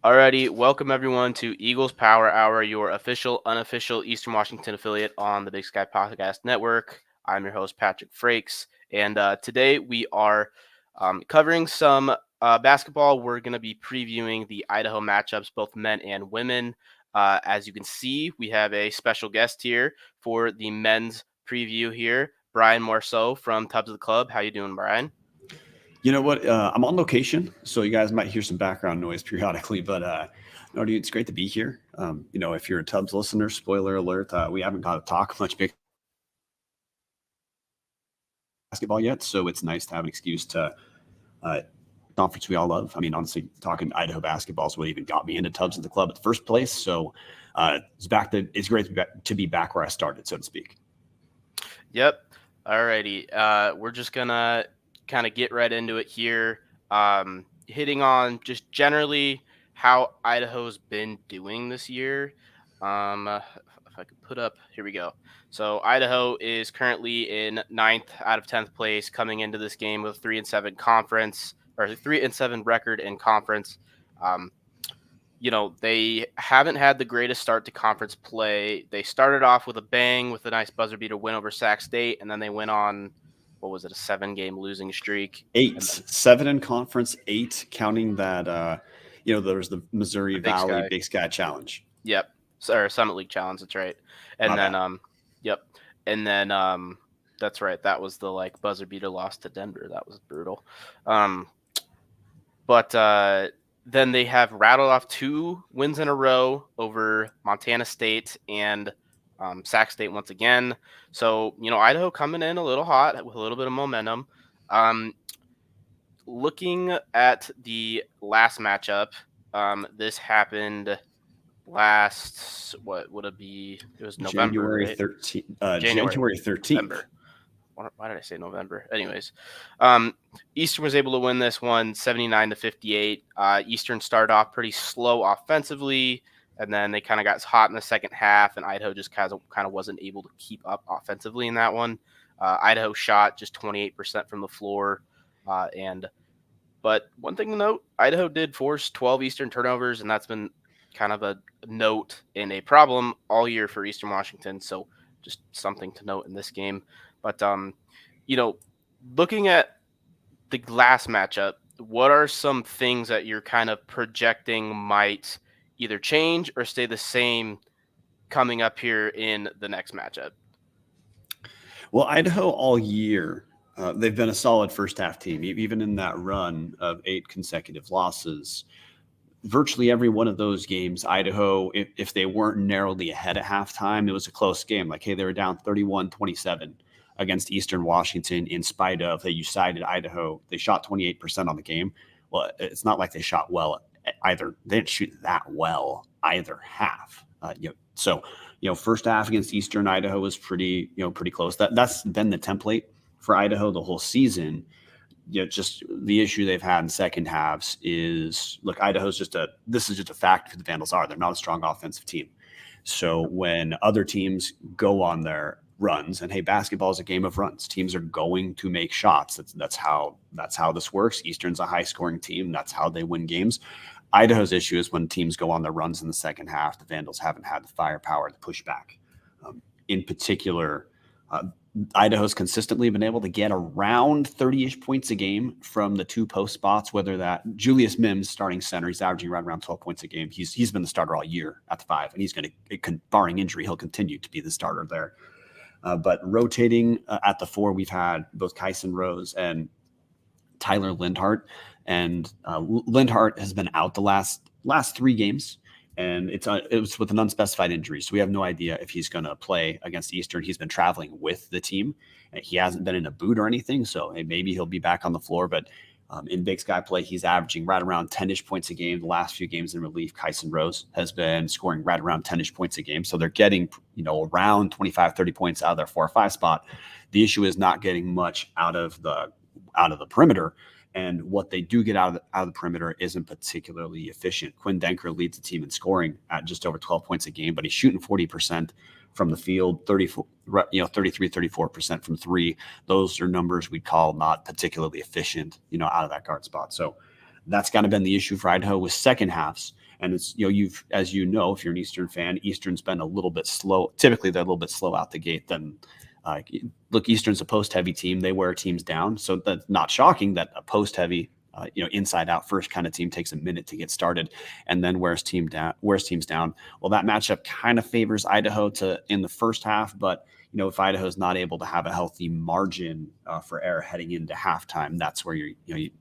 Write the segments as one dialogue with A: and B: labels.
A: Alrighty, welcome everyone to Eagles Power Hour, your official, unofficial Eastern Washington affiliate on the Big Sky Podcast Network. I'm your host, Patrick Frakes, and today we are covering some basketball. We're going to be previewing the Idaho matchups, both men and women. As you can see, we have a special guest here for the men's preview here, Brian Marceau from Tubs of the Club. How you doing, Brian?
B: You know what? I'm on location, so you guys might hear some background noise periodically, but no, dude, it's great to be here. If you're a Tubbs listener, spoiler alert, we haven't got to talk much big basketball yet, so it's nice to have an excuse to conference we all love. I mean, honestly, talking Idaho basketball is what even got me into Tubbs of the Club at the first place. So it's great to be back where I started, so to speak.
A: Yep. Alrighty. We're just gonna kind of get right into it here. Hitting on just generally how Idaho's been doing this year. If I could put up, here we go. So Idaho is currently in 9th out of 10th place, coming into this game with a 3-7 conference or 3-7 record in conference. They haven't had the greatest start to conference play. They started off with a bang with a nice buzzer beater win over Sac State, and then they went on, what was it, a 7-game losing streak?
B: 7 in conference, 8 counting that. There was the Missouri Valley Big Sky Challenge.
A: Yep, or Summit League Challenge. That's right. And yep, and then that's right. That was the buzzer beater loss to Denver. That was brutal. But then they have rattled off 2 wins in a row over Montana State and Sac State once again. So, Idaho coming in a little hot with a little bit of momentum. Looking at the last matchup, this happened last, what would it be? It was November,
B: January 13th. January 13th.
A: Why did I say November? Anyways, Eastern was able to win this one 79-58. Eastern started off pretty slow offensively, and then they kind of got hot in the second half, and Idaho just kind of wasn't able to keep up offensively in that one. Idaho shot just 28% from the floor, but one thing to note, Idaho did force 12 Eastern turnovers, and that's been kind of a note and a problem all year for Eastern Washington. So just something to note in this game. But, looking at the last matchup, what are some things that you're kind of projecting might either change or stay the same coming up here in the next matchup?
B: Well, Idaho all year, they've been a solid first half team, even in that run of 8 consecutive losses. Virtually every one of those games, Idaho, if they weren't narrowly ahead at halftime, it was a close game. Like, hey, they were down 31-27 against Eastern Washington in spite of, hey, you sided Idaho. They shot 28% on the game. Well, it's not like they shot well either. They didn't shoot that well either half. First half against Eastern Idaho was pretty close. That's been the template for Idaho the whole season. Just the issue they've had in second halves is, look, this is just a fact who the Vandals are. They're not a strong offensive team. So when other teams go on their runs, and hey, basketball is a game of runs. Teams are going to make shots. That's how this works. Eastern's a high scoring team. That's how they win games. Idaho's issue is when teams go on their runs in the second half, the Vandals haven't had the firepower to push back. In particular, Idaho's consistently been able to get around 30-ish points a game from the 2 post spots, whether that Julius Mims, starting center, he's averaging right around 12 points a game. He's been the starter all year at the 5, and he's going to, barring injury, he'll continue to be the starter there. But rotating at the 4, we've had both Kyson Rose and Tyler Lindhart, and Lindhart has been out the last 3 games. And it was with an unspecified injury. So we have no idea if he's going to play against Eastern. He's been traveling with the team. He hasn't been in a boot or anything. So maybe he'll be back on the floor. But in Big Sky play, he's averaging right around 10-ish points a game. The last few games in relief, Kyson Rose has been scoring right around 10-ish points a game. So they're getting, around 25, 30 points out of their 4 or 5 spot. The issue is not getting much out of the perimeter. And what they do get out of the perimeter isn't particularly efficient. Quinn Denker leads the team in scoring at just over 12 points a game, but he's shooting 40% from the field, 33, 34% from 3. Those are numbers we'd call not particularly efficient, out of that guard spot. So that's kind of been the issue for Idaho with second halves. And it's, as you know, if you're an Eastern fan, Eastern's been a little bit slow. Typically, they're a little bit slow out the gate. Then, look, Eastern's a post-heavy team. They wear teams down, so that's not shocking that a post-heavy, inside-out first kind of team takes a minute to get started, and then wears teams down. Well, that matchup kind of favors Idaho in the first half, but if Idaho's not able to have a healthy margin for error heading into halftime, that's where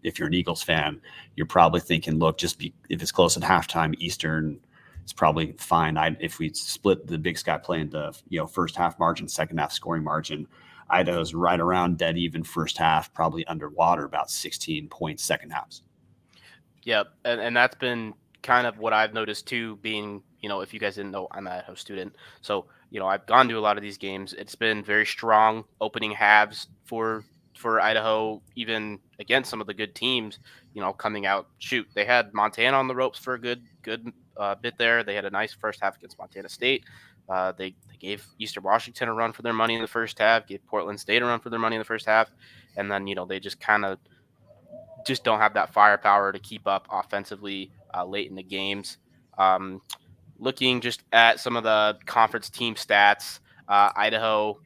B: if you're an Eagles fan, you're probably thinking, look, if it's close at halftime, Eastern is probably fine. If we split the Big Sky play into first half margin, second half scoring margin, Idaho's right around dead even first half, probably underwater about 16 points second halves.
A: Yep, and that's been kind of what I've noticed too, being, if you guys didn't know, I'm an Idaho student. So, I've gone to a lot of these games. It's been very strong opening halves for Idaho, even against some of the good teams, coming out. Shoot, they had Montana on the ropes for a good bit there. They had a nice first half against Montana State. They gave Eastern Washington a run for their money in the first half, gave Portland State a run for their money in the first half. And then, they just kind of just don't have that firepower to keep up offensively late in the games. Looking just at some of the conference team stats, Idaho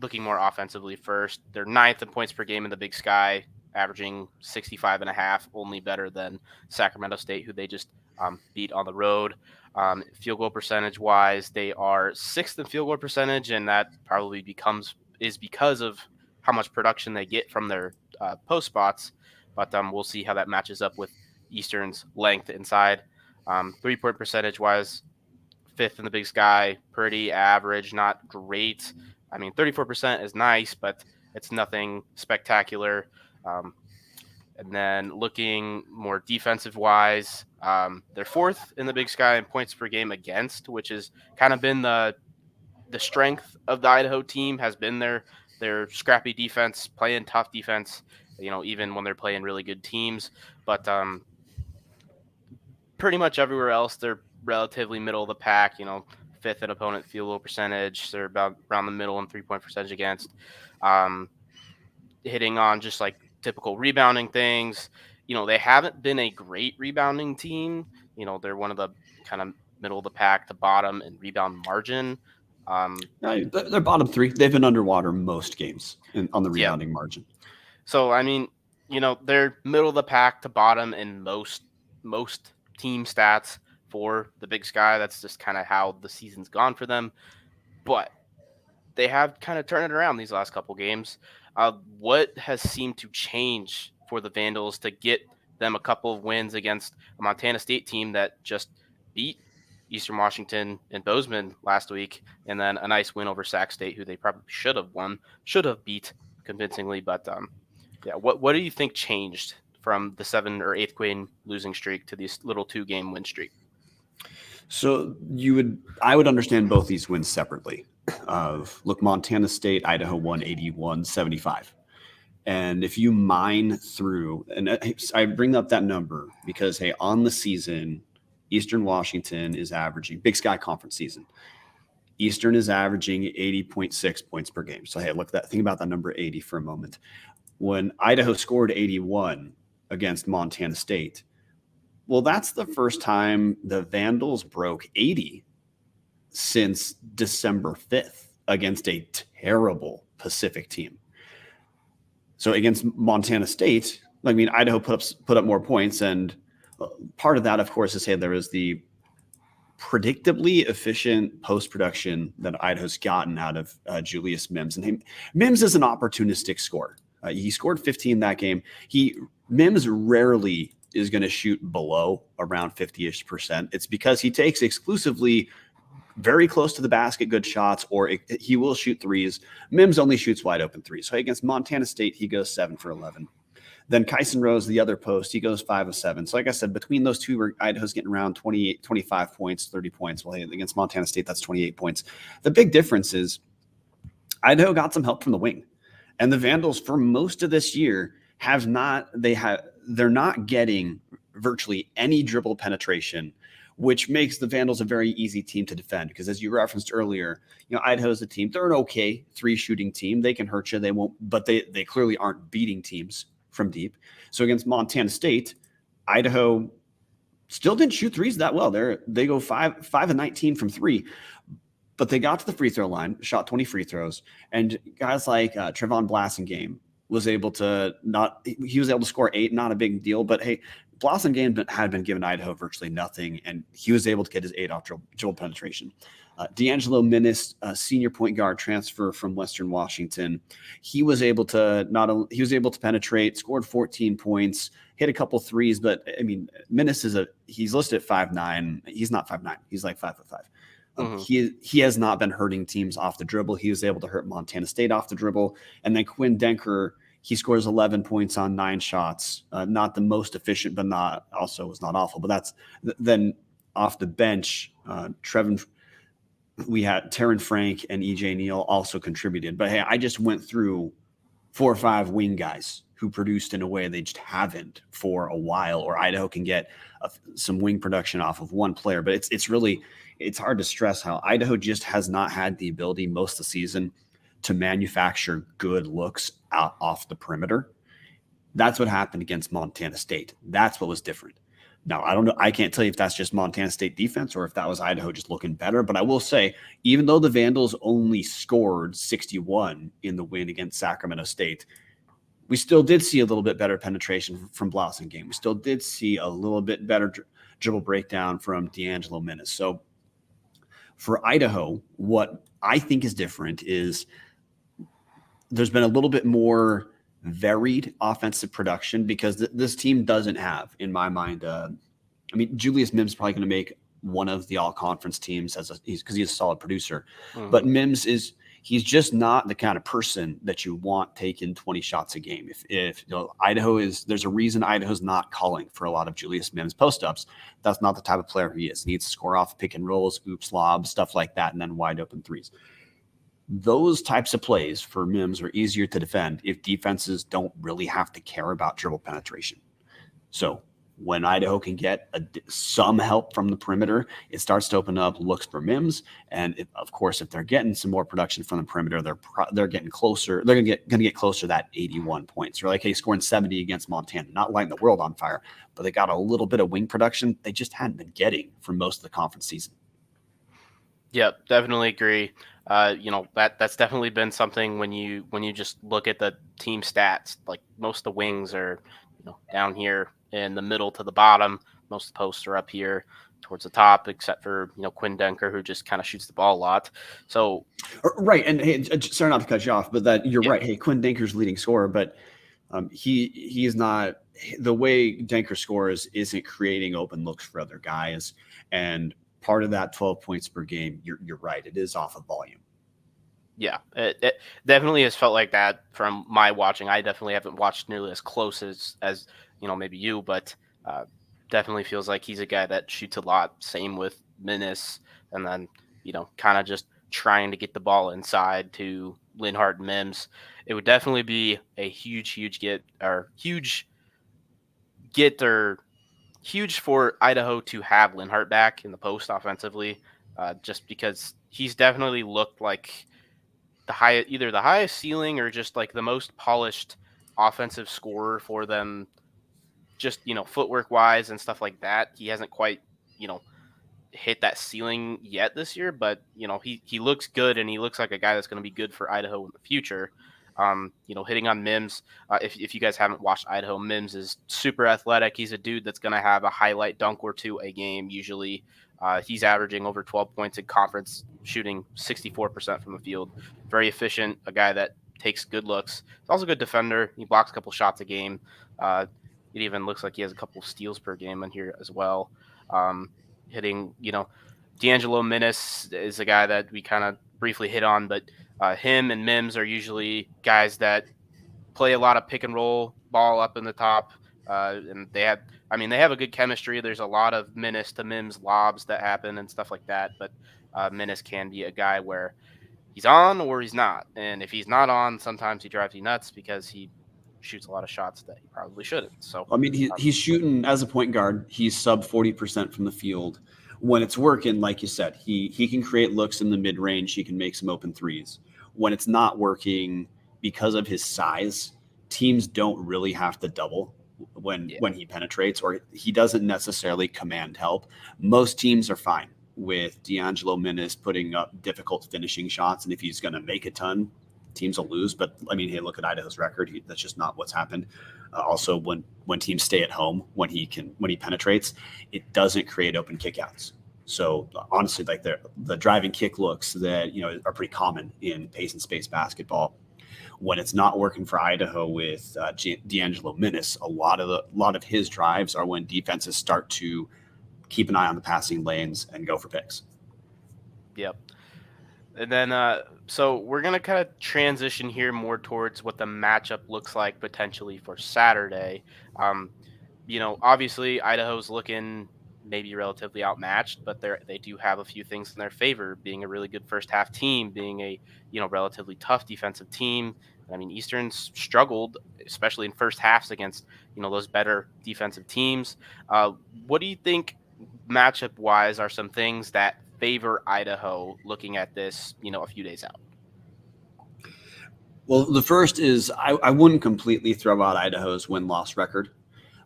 A: looking more offensively first. They're ninth in points per game in the Big Sky, averaging 65.5, only better than Sacramento State, who they just beat on the road. Field goal percentage wise, they are sixth in field goal percentage, and that probably is because of how much production they get from their post spots. But we'll see how that matches up with Eastern's length inside. 3-point percentage wise, fifth in the Big Sky, pretty average, not great. I mean, 34% is nice, but it's nothing spectacular. And then looking more defensive wise, they're fourth in the Big Sky in points per game against, which has kind of been the strength of the Idaho team, has been their scrappy defense, playing tough defense, even when they're playing really good teams. But pretty much everywhere else, they're relatively middle of the pack, fifth in opponent field goal percentage. They're about around the middle in 3-point percentage against. Hitting on just like typical rebounding things. They haven't been a great rebounding team. They're one of the kind of middle of the pack to bottom in rebound margin.
B: They're bottom three. They've been underwater most games on the rebounding margin.
A: So, I mean, they're middle of the pack to bottom in most team stats for the Big Sky. That's just kind of how the season's gone for them. But they have kind of turned it around these last couple games. What has seemed to change for the Vandals to get them a couple of wins against a Montana State team that just beat Eastern Washington and Bozeman last week, and then a nice win over Sac State, who they probably should have beat convincingly. But what do you think changed from the 7 or 8th game losing streak to this little 2-game win streak?
B: So I would understand both these wins separately. Look, Montana State, Idaho won 81-75. And if you mine through, and I bring up that number because, hey, on the season, Eastern Washington is averaging, Big Sky Conference season, Eastern is averaging 80.6 points per game. So, hey, think about that number 80 for a moment. When Idaho scored 81 against Montana State, well, that's the first time the Vandals broke 80 since December 5th against a terrible Pacific team. So against Montana State, I mean, Idaho put up more points, and part of that, of course, is, hey, there is the predictably efficient post-production that Idaho's gotten out of Julius Mims. And Mims is an opportunistic scorer. He scored 15 that game. Mims rarely is going to shoot below around 50-ish%. It's because he takes exclusively very close to the basket good shots, or he will shoot threes. Mims only shoots wide open threes. So against Montana State, he goes 7 for 11. Then Kyson Rose, the other post, he goes 5 of 7. So like I said, between those two, Idaho's getting around 25 points, 30 points. Well, against Montana State, that's 28 points. The big difference is Idaho got some help from the wing. And the Vandals, for most of this year, they're not getting virtually any dribble penetration, which makes the Vandals a very easy team to defend. Because as you referenced earlier, Idaho's a team. They're an okay 3-shooting team. They can hurt you. They won't, but they clearly aren't beating teams from deep. So against Montana State, Idaho still didn't shoot threes that well. They go 5 and 19 from three, but they got to the free throw line, shot 20 free throws, and guys like Trevon Blasingame was able to score 8, not a big deal, but hey, Blasingame had been given Idaho virtually nothing, and he was able to get his 8 off dribble penetration. D'Angelo Minnis, senior point guard transfer from Western Washington, he was able to penetrate, scored 14 points, hit a couple threes, but I mean, Minnis he's listed at 5'9". He's not 5'9". He's like 5'5". He has not been hurting teams off the dribble. He was able to hurt Montana State off the dribble, and then Quinn Denker, he scores 11 points on 9 shots. Not the most efficient, but was not awful. But then off the bench, we had Taryn Frank and EJ Neal also contributed. But hey, I just went through 4 or 5 wing guys who produced in a way they just haven't for a while, or Idaho can get some wing production off of one player. But it's hard to stress how Idaho just has not had the ability most of the season to manufacture good looks out off the perimeter. That's what happened against Montana State. That's what was different. Now, I don't know. I can't tell you if that's just Montana State defense or if that was Idaho just looking better. But I will say, even though the Vandals only scored 61 in the win against Sacramento State, we still did see a little bit better penetration from Blasingame. We still did see a little bit better dribble breakdown from D'Angelo Minnis. So for Idaho, what I think is different is there's been a little bit more varied offensive production because this team doesn't have, in my mind, Julius Mims is probably going to make one of the all-conference teams because he's a solid producer. But Mims he's just not the kind of person that you want taking 20 shots a game. If there's a reason Idaho's not calling for a lot of Julius Mims post-ups. That's not the type of player he is. He needs to score off pick and rolls, oops, lobs, stuff like that, and then wide open threes. Those types of plays for Mims are easier to defend if defenses don't really have to care about dribble penetration. So when Idaho can get some help from the perimeter, it starts to open up looks for Mims. And of course, if they're getting some more production from the perimeter, they're getting closer. They're going to get closer to that 81 points. Or like, hey, scoring 70 against Montana, not lighting the world on fire, but they got a little bit of wing production they just hadn't been getting for most of the conference season.
A: Yep, definitely agree. That's definitely been something when you just look at the team stats. Like most of the wings are, down here in the middle to the bottom. Most of the posts are up here towards the top, except for Quinn Denker, who just kind of shoots the ball a lot. So
B: right, and hey, sorry not to cut you off, but that you're right. Hey, Quinn Denker's leading scorer, but he's not. The way Denker scores isn't creating open looks for other guys, and part of that 12 points per game, you're right. It is off of volume.
A: Yeah, it definitely has felt like that from my watching. I definitely haven't watched nearly as close as maybe you, but definitely feels like he's a guy that shoots a lot. Same with Minnis, and then kind of just trying to get the ball inside to Linhart and Mims. It would definitely be a huge for Idaho to have Linhart back in the post offensively, just because he's definitely looked like either the highest ceiling or just like the most polished offensive scorer for them, just footwork wise and stuff like that. He hasn't quite hit that ceiling yet this year, but he looks good, and he looks like a guy that's going to be good for Idaho in the future. Hitting on Mims, if you guys haven't watched Idaho, Mims is super athletic. He's a dude that's going to have a highlight dunk or two a game usually. He's averaging over 12 points in conference, shooting 64% from the field. Very efficient, a guy that takes good looks. He's also a good defender. He blocks a couple shots a game. It even looks like he has a couple steals per game in here as well. Hitting, D'Angelo Minnis is a guy that we kind of briefly hit on, but him and Mims are usually guys that play a lot of pick and roll ball up in the top. And they have a good chemistry. There's a lot of Minnis to Mims lobs that happen and stuff like that. But Minnis can be a guy where he's on or he's not. And if he's not on, sometimes he drives you nuts because he shoots a lot of shots that he probably shouldn't. So
B: he's shooting as a point guard. He's sub 40% from the field. When it's working, like you said, he can create looks in the mid range. He can make some open threes. When it's not working because of his size, teams don't really have to double when he penetrates, or he doesn't necessarily command help. Most teams are fine with D'Angelo Minnis putting up difficult finishing shots, and if he's going to make a ton, teams will lose. But I mean, hey, look at Idaho's record. That's just not what's happened. Also, when teams stay at home, when he penetrates, it doesn't create open kickouts. So honestly, like the driving kick looks that are pretty common in pace and space basketball. When it's not working for Idaho with D'Angelo Minnis, a lot of his drives are when defenses start to keep an eye on the passing lanes and go for picks.
A: Yep. And then, so we're going to kind of transition here more towards what the matchup looks like potentially for Saturday. Obviously Idaho's looking maybe relatively outmatched, but they do have a few things in their favor, being a really good first half team, being a, relatively tough defensive team. I mean, Eastern's struggled, especially in first halves against, those better defensive teams. What do you think matchup wise are some things that favor Idaho looking at this, a few days out?
B: Well, the first is I wouldn't completely throw out Idaho's win-loss record,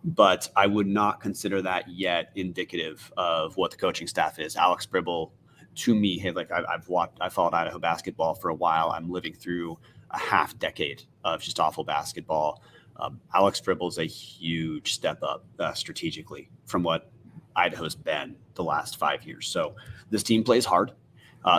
B: but I would not consider that yet indicative of what the coaching staff is. Alex Bribble, to me, hey, like I've followed Idaho basketball for a while. I'm living through a half decade of just awful basketball. Alex Bribble is a huge step up strategically from what Idaho's been the last 5 years. So this team plays hard.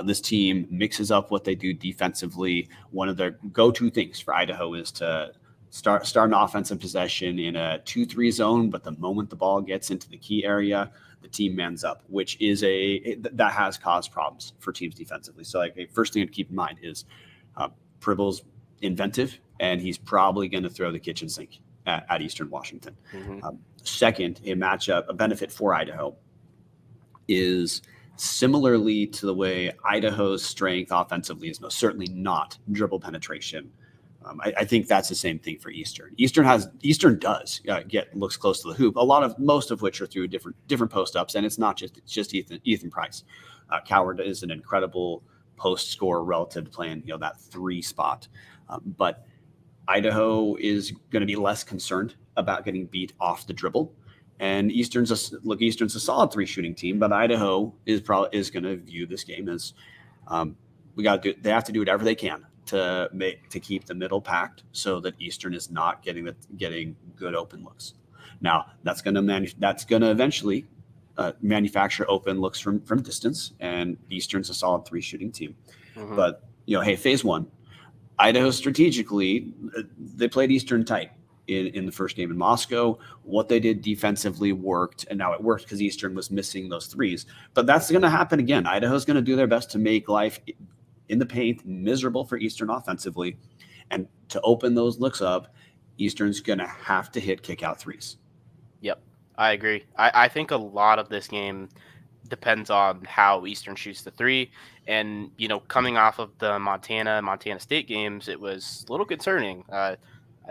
B: This team mixes up what they do defensively. One of their go-to things for Idaho is to start an offensive possession in a 2-3 zone, but the moment the ball gets into the key area, the team mans up, which is that has caused problems for teams defensively. So, like, the first thing to keep in mind is Pribble's inventive, and he's probably going to throw the kitchen sink at Eastern Washington.
A: Mm-hmm.
B: Second, a benefit for Idaho is similarly to the way Idaho's strength offensively is most certainly not dribble penetration. I think that's the same thing for Eastern. Eastern does get looks close to the hoop. Most of which are through different post ups, and it's not just Ethan Price. Coward is an incredible post scorer relative to playing that 3 spot, but Idaho is going to be less concerned about getting beat off the dribble. And Eastern's a solid 3 shooting team, but Idaho is going to view this game as they have to do whatever they can to keep the middle packed so that Eastern is not getting good open looks. Now that's going to eventually manufacture open looks from distance, and Eastern's a solid 3 shooting team.
A: Mm-hmm.
B: But hey, phase 1, Idaho strategically, they played Eastern tight in the first game in Moscow. What they did defensively worked, and now it worked because Eastern was missing those threes. But that's going to happen again. Idaho's going to do their best to make life in the paint miserable for Eastern offensively. And to open those looks up, Eastern's going to have to hit kick-out threes.
A: Yep, I agree. I think a lot of this game depends on how Eastern shoots the 3. And, coming off of the Montana State games, it was a little concerning.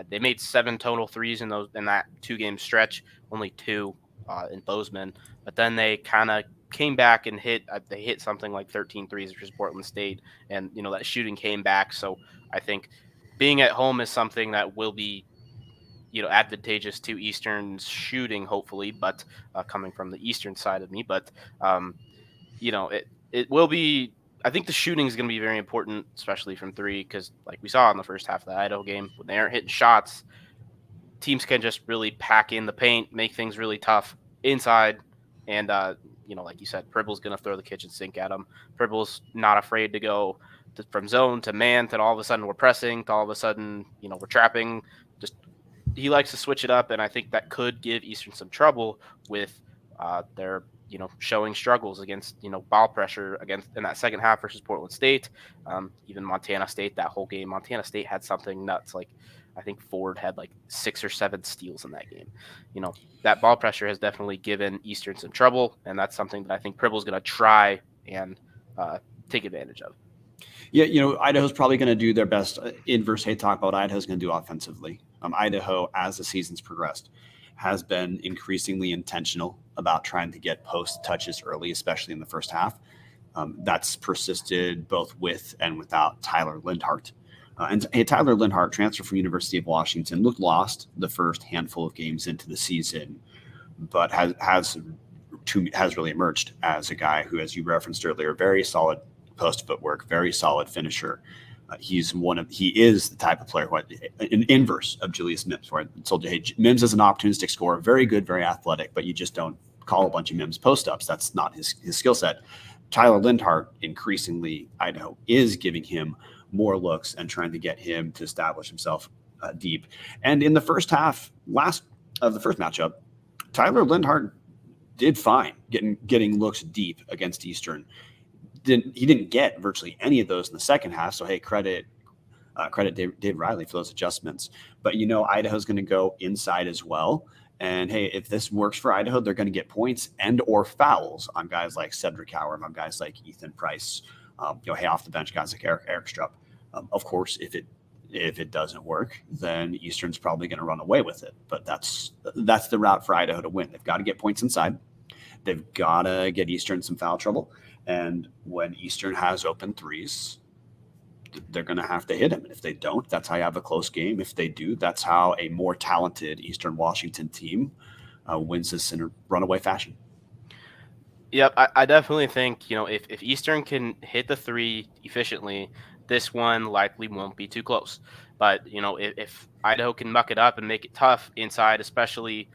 A: They made 7 total threes in that 2-game stretch, only 2 in Bozeman. But then they kind of came back and hit something like 13 threes versus Portland State, and that shooting came back. So I think being at home is something that will be advantageous to Eastern's shooting, hopefully, but coming from the Eastern side of me. But it will be. I think the shooting is going to be very important, especially from 3, because like we saw in the first half of the Idaho game, when they aren't hitting shots, teams can just really pack in the paint, make things really tough inside. And, like you said, Pribble's going to throw the kitchen sink at them. Pribble's not afraid to go from zone to man, to all of a sudden we're pressing, to all of a sudden, we're trapping. Just he likes to switch it up, and I think that could give Eastern some trouble with their showing struggles against, ball pressure in that second half versus Portland State. Even Montana State, that whole game, Montana State had something nuts. Like, I think Ford had like 6 or 7 steals in that game. That ball pressure has definitely given Eastern some trouble, and that's something that I think Pribble's going to try and take advantage of.
B: Yeah, Idaho's probably going to do their best. Inverse hate talk about Idaho's going to do offensively. Idaho, as the season's progressed, has been increasingly intentional about trying to get post touches early, especially in the first half. That's persisted both with and without Tyler Lindhart. And hey, Tyler Linhart, transfer from University of Washington, looked lost the first handful of games into the season, but has really emerged as a guy who, as you referenced earlier, very solid post footwork, very solid finisher. He is the type of player who, an inverse of Julius Mims, where I told you, hey, Mims is an opportunistic scorer, very good, very athletic, but you just don't call a bunch of Mims post ups. That's not his skill set. Tyler Linhart, increasingly, Idaho is giving him more looks and trying to get him to establish himself deep. And in the first half, of the first matchup, Tyler Linhart did fine getting looks deep against Eastern. He didn't get virtually any of those in the second half. So hey, credit Dave Riley for those adjustments. But Idaho's going to go inside as well. And hey, if this works for Idaho, they're going to get points and or fouls on guys like Cedric Howard, on guys like Ethan Price. Hey, off the bench guys like Eric Strupp. Of course, if it doesn't work, then Eastern's probably going to run away with it. But that's the route for Idaho to win. They've got to get points inside. They've got to get Eastern some foul trouble. And when Eastern has open threes, they're going to have to hit him. And if they don't, that's how you have a close game. If they do, that's how a more talented Eastern Washington team wins this in a runaway fashion.
A: Yep, I definitely think, if Eastern can hit the three efficiently, this one likely won't be too close. But, if Idaho can muck it up and make it tough inside, especially,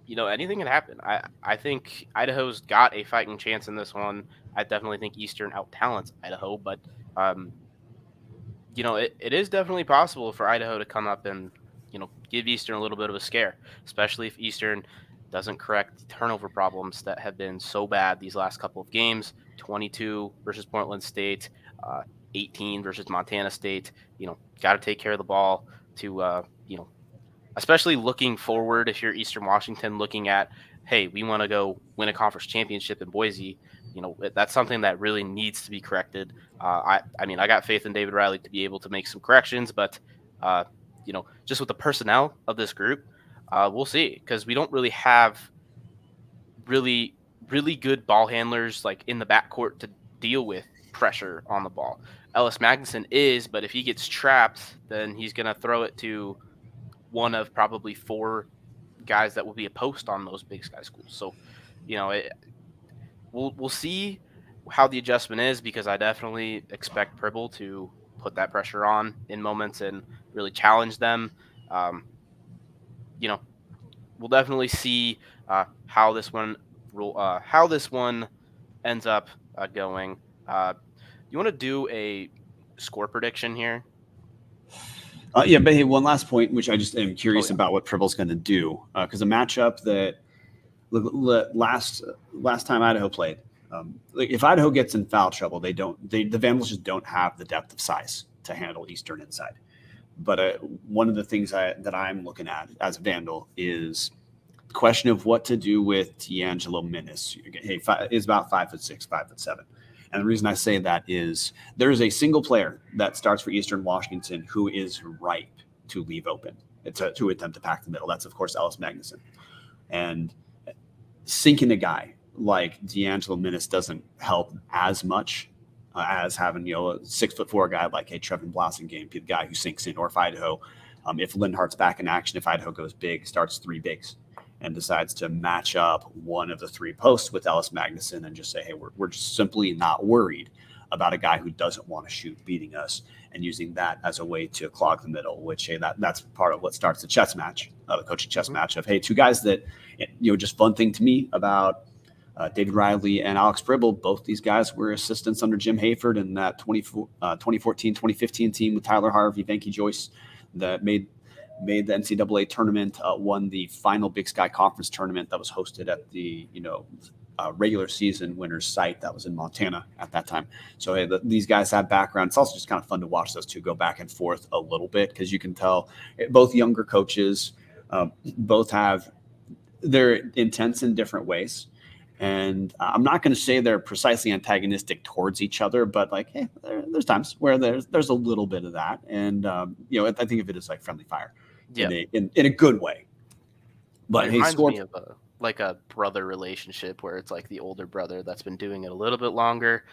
A: anything can happen. I think Idaho's got a fighting chance in this one. I definitely think Eastern out-talents Idaho, but, it is definitely possible for Idaho to come up and, give Eastern a little bit of a scare, especially if Eastern doesn't correct the turnover problems that have been so bad these last couple of games. 22 versus Portland State, 18 versus Montana State. Got to take care of the ball to, especially looking forward. If you're Eastern Washington, looking at, hey, we want to go win a conference championship in Boise. That's something that really needs to be corrected. I got faith in David Riley to be able to make some corrections, but just with the personnel of this group, we'll see, because we don't really have really, really good ball handlers like in the backcourt to deal with pressure on the ball. Ellis Magnuson is, but if he gets trapped, then he's going to throw it to one of probably four guys that will be a post on those Big Sky schools. So, we'll see how the adjustment is, because I definitely expect Pribble to put that pressure on in moments and really challenge them. We'll definitely see how this one ends up going. You want to do a score prediction here?
B: Yeah, but hey, one last point, which I just am curious about what Pribble's going to do, because a matchup that last time Idaho played, if Idaho gets in foul trouble, the Vandals just don't have the depth of size to handle Eastern inside. But one of the things that I'm looking at as a Vandal is the question of what to do with D'Angelo Minnis. Hey, is about 5'6", 5'7". And the reason I say that is there is a single player that starts for Eastern Washington who is ripe to leave open, to attempt to pack the middle. That's, of course, Ellis Magnuson. And sinking a guy like D'Angelo Minnis doesn't help as much as having, a 6'4" guy like a Trevin Blassingame, the guy who sinks in, or if Idaho, if Linhart's back in action, if Idaho goes big, starts three bigs, and decides to match up one of the three posts with Ellis Magnuson and just say, hey, we're just simply not worried about a guy who doesn't want to shoot beating us, and using that as a way to clog the middle, which, hey, that's part of what starts the chess match, the coaching chess match of, hey, two guys that, just fun thing to me about David Riley and Alex Pribble, both these guys were assistants under Jim Hayford in that 2014-2015 team with Tyler Harvey, Venky Joyce, that made the NCAA tournament, won the final Big Sky Conference tournament that was hosted at the regular season winners site that was in Montana at that time. So hey, these guys have background. It's also just kind of fun to watch those two go back and forth a little bit, because you can tell both younger coaches, both have they're intense in different ways. And I'm not going to say they're precisely antagonistic towards each other, but like, hey, there's times where there's a little bit of that. And, I think of it as like friendly fire in a good way. But
A: it
B: hey,
A: reminds me of like a brother relationship where it's like the older brother that's been doing it a little bit longer,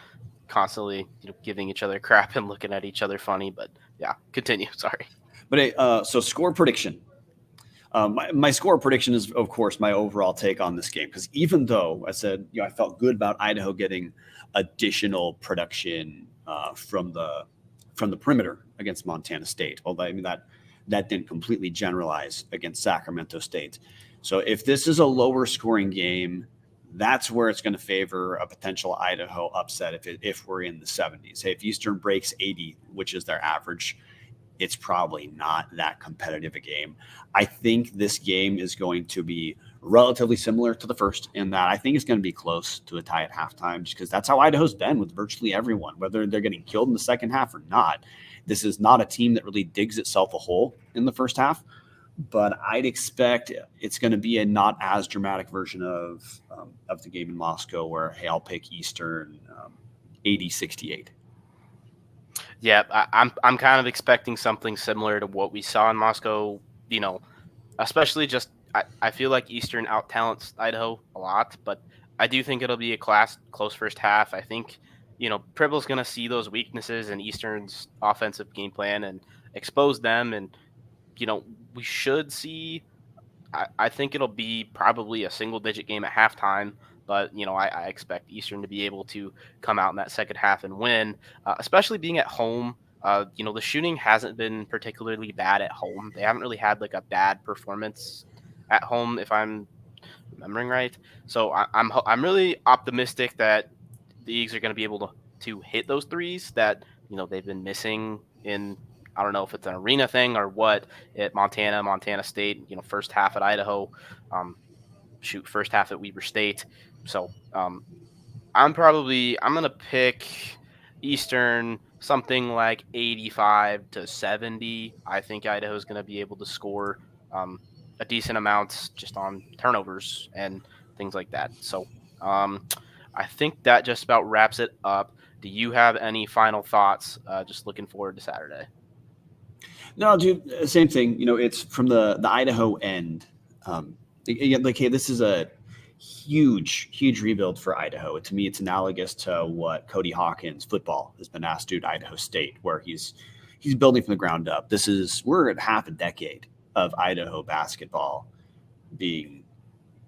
A: constantly giving each other crap and looking at each other funny. But yeah, continue. Sorry.
B: But hey, so score prediction. My score prediction is, of course, my overall take on this game, because even though I said I felt good about Idaho getting additional production from the perimeter against Montana State, although I mean that didn't completely generalize against Sacramento State. So if this is a lower scoring game, that's where it's going to favor a potential Idaho upset if we're in the 70s. Hey, if Eastern breaks 80, which is their average, it's probably not that competitive a game. I think this game is going to be relatively similar to the first, in that I think it's going to be close to a tie at halftime, just because that's how Idaho's been with virtually everyone, whether they're getting killed in the second half or not. This is not a team that really digs itself a hole in the first half, but I'd expect it's going to be a not as dramatic version of the game in Moscow, where, hey, I'll pick Eastern 80-68.
A: Yeah, I'm kind of expecting something similar to what we saw in Moscow. Especially just I feel like Eastern out talents Idaho a lot, but I do think it'll be a close first half. I think Pribble's going to see those weaknesses in Eastern's offensive game plan and expose them, and we should see. I think it'll be probably a single digit game at halftime, but I expect Eastern to be able to come out in that second half and win, especially being at home. The shooting hasn't been particularly bad at home. They haven't really had like a bad performance at home, if I'm remembering right. So I'm really optimistic that the Eagles are going to be able to hit those threes that they've been missing in. I don't know if it's an arena thing or what at Montana State. First half at Idaho, first half at Weber State. So I'm gonna pick Eastern something like 85-70. I think Idaho's gonna be able to score a decent amount just on turnovers and things like that. So I think that just about wraps it up. Do you have any final thoughts? Just looking forward to Saturday.
B: No, dude, same thing. It's from the Idaho end. Like, hey, this is a huge rebuild for Idaho. To me, it's analogous to what Cody Hawkins football has been asked to do at Idaho State, where he's building from the ground up. We're at half a decade of Idaho basketball being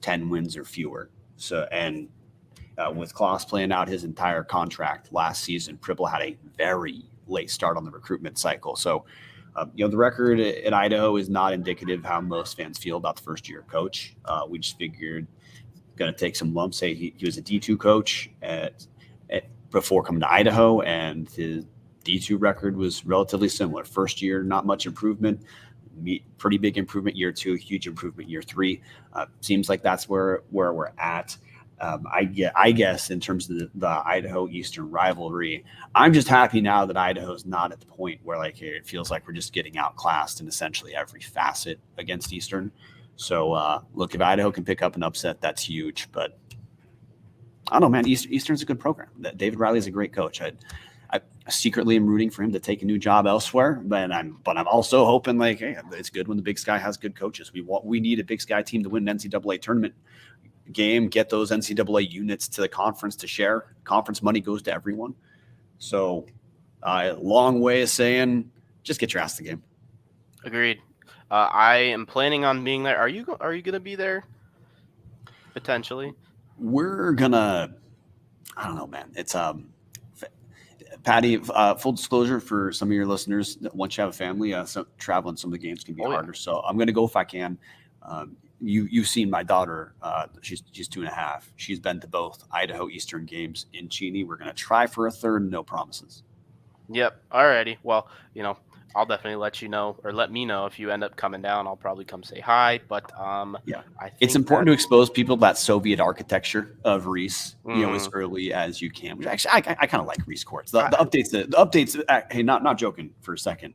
B: 10 wins or fewer. So, and with Kloss playing out his entire contract last season, Pribble had a very late start on the recruitment cycle. So, the record at Idaho is not indicative of how most fans feel about the first year coach. We just figured going to take some lumps. Hey, he was a D2 coach before coming to Idaho, and his D2 record was relatively similar. First year, not much improvement. Pretty big improvement year 2, huge improvement year 3. Seems like that's where we're at. I guess in terms of the Idaho Eastern rivalry, I'm just happy now that Idaho's not at the point where it feels like we're just getting outclassed in essentially every facet against Eastern. So look, if Idaho can pick up an upset, that's huge. But I don't know, man. Eastern's a good program. David Riley is a great coach. I secretly am rooting for him to take a new job elsewhere, but I'm also hoping hey, it's good when the Big Sky has good coaches. We need a Big Sky team to win an NCAA tournament game, get those NCAA units to the conference to share. Conference money goes to everyone. So long way of saying, just get your ass to the game.
A: Agreed. I am planning on being there. Are you going to be there? Potentially.
B: We're gonna. I don't know, man. It's Patty. Full disclosure for some of your listeners, once you have a family, traveling some of the games can be harder. Yeah. So I'm gonna go if I can. You've seen my daughter. She's 2.5. She's been to both Idaho Eastern games in Cheney. We're gonna try for a third. No promises.
A: Yep. Alrighty. Well, I'll definitely let me know if you end up coming down. I'll probably come say hi. But
B: yeah, I think it's important to expose people to that Soviet architecture of Reese, as early as you can. Which actually, I kind of like Reese courts. The updates. Hey, not joking for a second.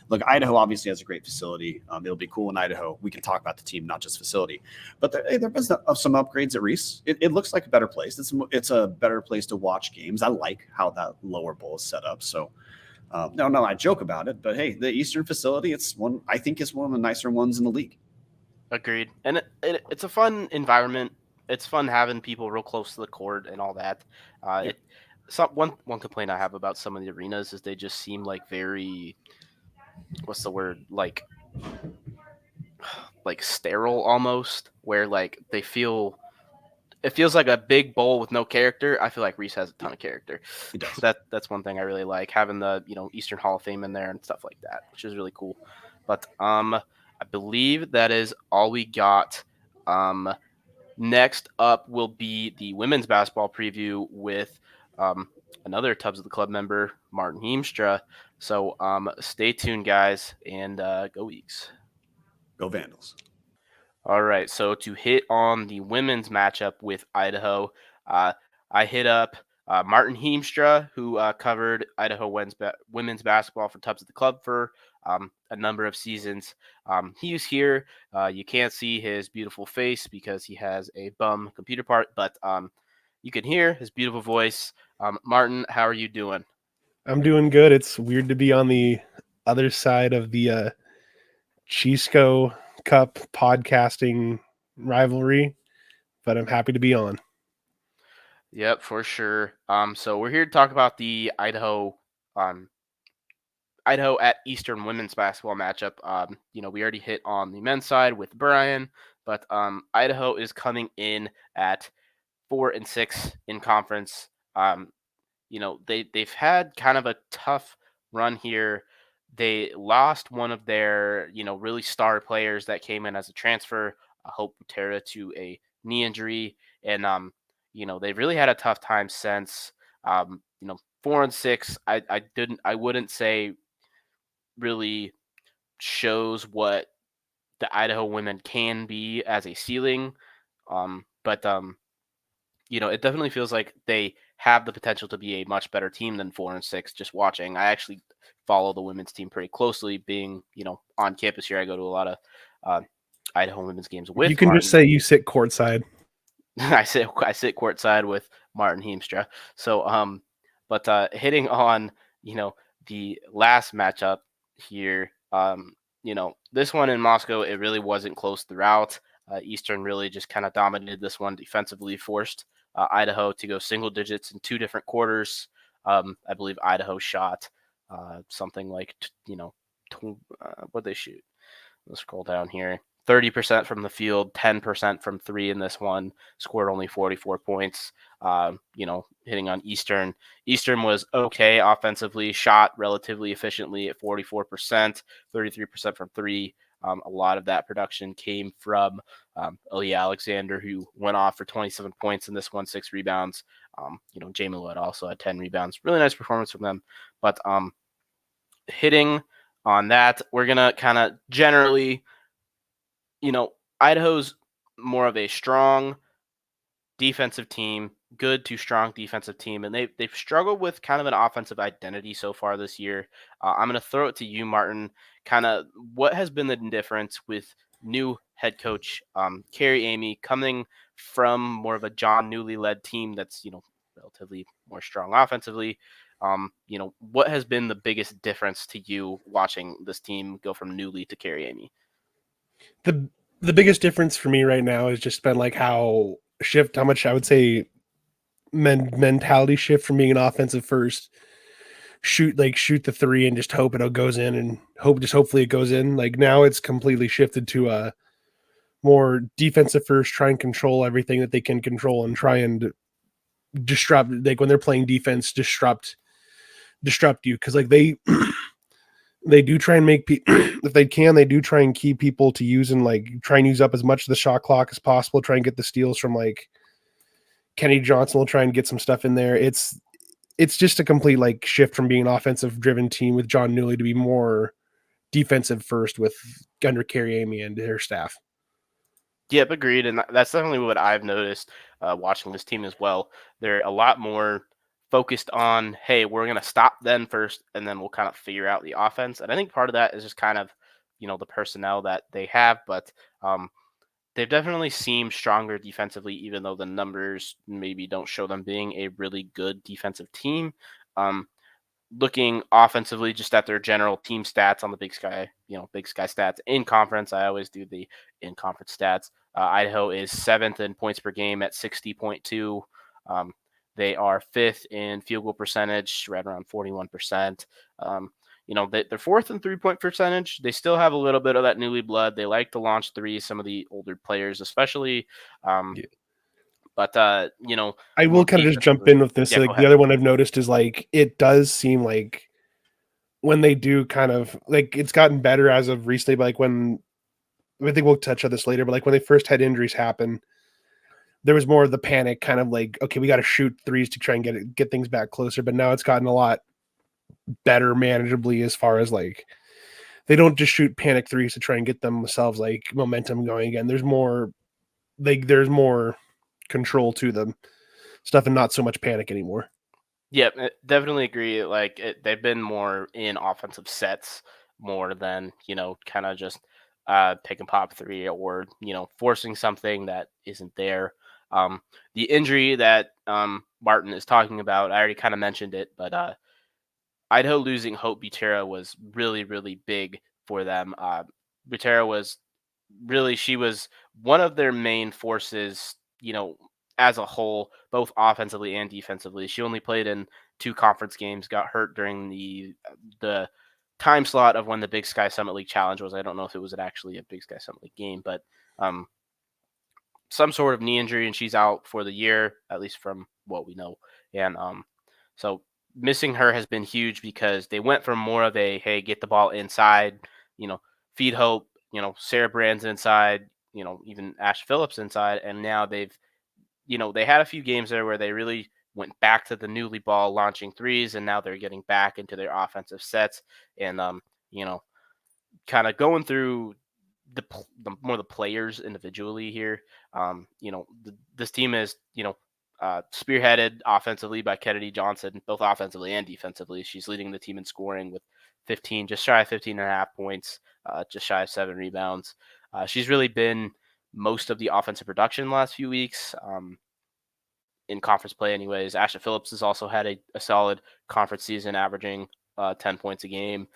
B: Look, Idaho obviously has a great facility. It'll be cool in Idaho. We can talk about the team, not just facility. But there have been some upgrades at Reese. It looks like a better place. It's a better place to watch games. I like how that lower bowl is set up. So. No, I joke about it, but hey, the Eastern facility, I think it's one of the nicer ones in the league.
A: Agreed. And it's a fun environment. It's fun having people real close to the court and all that.
B: Yeah.
A: It one complaint I have about some of the arenas is they just seem like very, what's the word, like sterile almost, where like they feel, it feels like a big bowl with no character. I feel like Reese has a ton of character.
B: It does.
A: That's one thing I really like, having the Eastern Hall of Fame in there and stuff like that, which is really cool. But I believe that is all we got. Um, Next up will be the women's basketball preview with um, another Tubs of the Club member, Marten Hiemstra. So stay tuned, guys, and go Eagles.
B: Go Vandals.
A: All right, so to hit on the women's matchup with Idaho, uh, I hit up Marten Hiemstra, who covered Idaho women's basketball for Tubs of the Club for a number of seasons. He was here. You can't see his beautiful face because he has a bum computer part, but you can hear his beautiful voice. Marten, how are you doing?
C: I'm doing good. It's weird to be on the other side of the Chisco Cup podcasting rivalry, but I'm happy to be on.
A: Yep, for sure. So we're here to talk about the um, Idaho at Eastern women's basketball matchup. We already hit on the men's side with Brian, but Idaho is coming in at 4-6 in conference. They've had kind of a tough run here. They lost one of their really star players that came in as a transfer, Hope Butera, to a knee injury, and they've really had a tough time since. 4-6. I wouldn't say really shows what the Idaho women can be as a ceiling. But it definitely feels like they have the potential to be a much better team than 4-6. Just watching, I actually follow the women's team pretty closely. Being on campus here, I go to a lot of uh, Idaho women's games
C: You
A: with
C: can just
A: Martin.
C: say you sit courtside.
A: I sit courtside with Marten Hiemstra. So but hitting on the last matchup here, this one in Moscow, it really wasn't close throughout. Eastern really just kind of dominated this one defensively, forced Idaho to go single digits in two different quarters. I believe Idaho shot something like what they shoot. Let's scroll down here. 30% from the field, 10% from three in this one. Scored only 44 points. Hitting on Eastern. Eastern was okay offensively, shot relatively efficiently at 44%, 33% from three. A lot of that production came from Aaliyah Alexander, who went off for 27 points in this one, 6 rebounds. Jamie Lloyd also had 10 rebounds. Really nice performance from them. But hitting on that, we're going to kind of generally Idaho's more of a strong defensive team, good to strong defensive team, and they've struggled with kind of an offensive identity so far this year. I'm going to throw it to you, Marten. Kind of what has been the difference with new head coach Carrie Amy coming from more of a John Newley led team that's relatively more strong offensively. What has been the biggest difference to you watching this team go from Newley to Carrie Amy?
C: The biggest difference for me right now has just been like how much I would say mentality shift from being an offensive first shoot the three and just hope it goes in and hopefully it goes in. Like now it's completely shifted to a more defensive first, try and control everything that they can control and try and disrupt, like when they're playing defense, disrupt you, because like they they do try and make if they can, they do try and keep people to use and like try and use up as much of the shot clock as possible, try and get the steals from like Kenny Johnson will try and get some stuff in there. It's just a complete like shift from being an offensive driven team with John Newley to be more defensive first with under Carrie Amy and her staff.
A: Yep, agreed, and that's definitely what I've noticed watching this team as well. They're a lot more focused on, hey, we're going to stop them first, and then we'll kind of figure out the offense. And I think part of that is just kind of, the personnel that they have, but they've definitely seemed stronger defensively, even though the numbers maybe don't show them being a really good defensive team. Um, looking offensively just at their general team stats on the Big Sky, Big Sky stats in conference. I always do the in conference stats. Idaho is 7th in points per game at 60.2. They are 5th in field goal percentage, right around 41%. They're 4th in 3-point percentage. They still have a little bit of that newly blood. They like to launch threes, some of the older players, especially.
C: Yeah.
A: But
C: I will
A: more
C: kind of just jump
A: defensively.
C: in with this.
A: Yeah, go
C: Like the
A: ahead.
C: other one I've noticed is like it does seem like when they do kind of like it's gotten better as of recently, but like when I think we'll touch on this later, but like when they first had injuries happen, there was more of the panic, kind of like, okay, we got to shoot threes to try and get things back closer. But now it's gotten a lot better manageably as far as like they don't just shoot panic threes to try and get themselves like momentum going again. There's more control to them stuff and not so much panic anymore.
A: Yeah, definitely agree. Like they've been more in offensive sets more than kind of just pick and pop three or forcing something that isn't there. The injury that Martin is talking about, I already kind of mentioned it, but Idaho losing Hope Butera was really really big for them. Butera was she was one of their main forces, as a whole, both offensively and defensively. She only played in 2 conference games, got hurt during the time slot of when the Big Sky Summit League Challenge was. I don't know if it was actually a Big Sky Summit League game, but um, some sort of knee injury, and she's out for the year, at least from what we know. And so missing her has been huge because they went from more of a hey, get the ball inside, feed Hope, Sarah Brand's inside, even Ash Phillips inside, and now they had a few games there where they really went back to the newly ball launching threes, and now they're getting back into their offensive sets, and kind of going through the more the players individually here. This team is spearheaded offensively by Kennedy Johnson, both offensively and defensively. She's leading the team in scoring with 15, just shy of 15 and a half points, just shy of 7 rebounds. She's really been most of the offensive production the last few weeks. In conference play anyways. Asha Phillips has also had a solid conference season, averaging 10 points a game.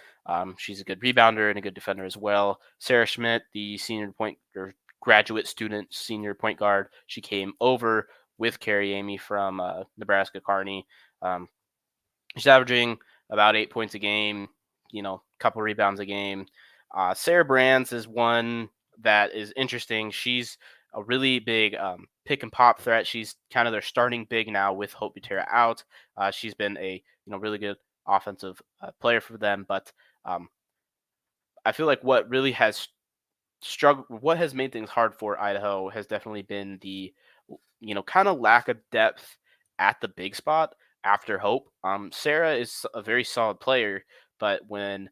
A: She's a good rebounder and a good defender as well. Sarah Schmidt, the senior point or graduate student senior point guard, she came over with Carrie Amy from Nebraska Kearney. She's averaging about 8 points a game, couple rebounds a game. Sarah Brands is one that is interesting. She's a really big pick and pop threat. She's kind of their starting big now with Hope Butera out. She's been a really good offensive player for them, but I feel like what really has what has made things hard for Idaho has definitely been the kind of lack of depth at the big spot after Hope. Sarah is a very solid player, but when